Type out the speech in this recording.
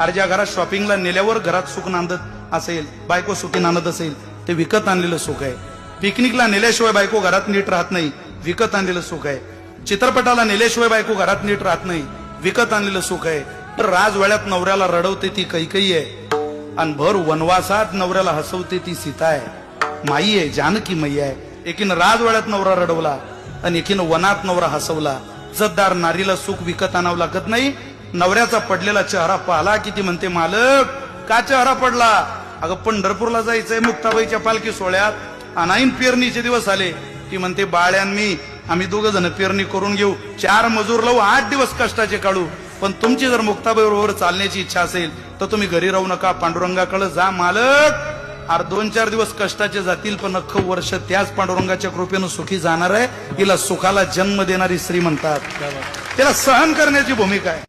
अरे ज्या घरात शॉपिंगला नेल्यावर घरात सुख नांदत असेल, बायको सुखी नांदत असेल, ते विकत आणलेलं सुख आहे. पिकनिकला नेल्याशिवाय बायको घरात नीट राहत नाही, विकत आणलेलं सुख आहे. चित्रपटाला नेल्याशिवाय बायको घरात नीट राहत नाही, विकत आणलेलं सुख आहे. तर राजवेळ्यात नवऱ्याला रडवते ती कैकेयी आहे, आणि भर वनवासात नवऱ्याला हसवते ती सीता आहे, माई आहे, जानकी मैया आहे. एकीनं राजवेळ्यात नवरा रडवला आणि एकीनं वनात नवरा हसवला. इज्जतदार नारीला सुख विकत आणावं लागत नाही. नवऱ्याचा पडलेला चेहरा पाहला की ती म्हणते, मालक का चेहरा पडला? अगं पंढरपूरला जायचंय मुक्ताबाईच्या पालखी सोहळ्यात, अनाईन पेरणीचे दिवस आले. ती म्हणते, बाळ्यान आम्ही दोघं जण पेरणी करून घेऊ, 4 मजूर लावू, 8 दिवस कष्टाचे काढू. पण तुमची जर मुक्ताबाई बरोबर चालण्याची इच्छा असेल तर तुम्ही घरी राहू नका, पांडुरंगाकडे जा. मालक 2-4 दिवस कष्टाचे जातील, पण अख्खं वर्ष त्याच पांडुरंगाच्या कृपेनं सुखी जाणार आहे. हिला सुखाला जन्म देणारी स्त्री म्हणतात, त्याला सहन करण्याची भूमिका आहे.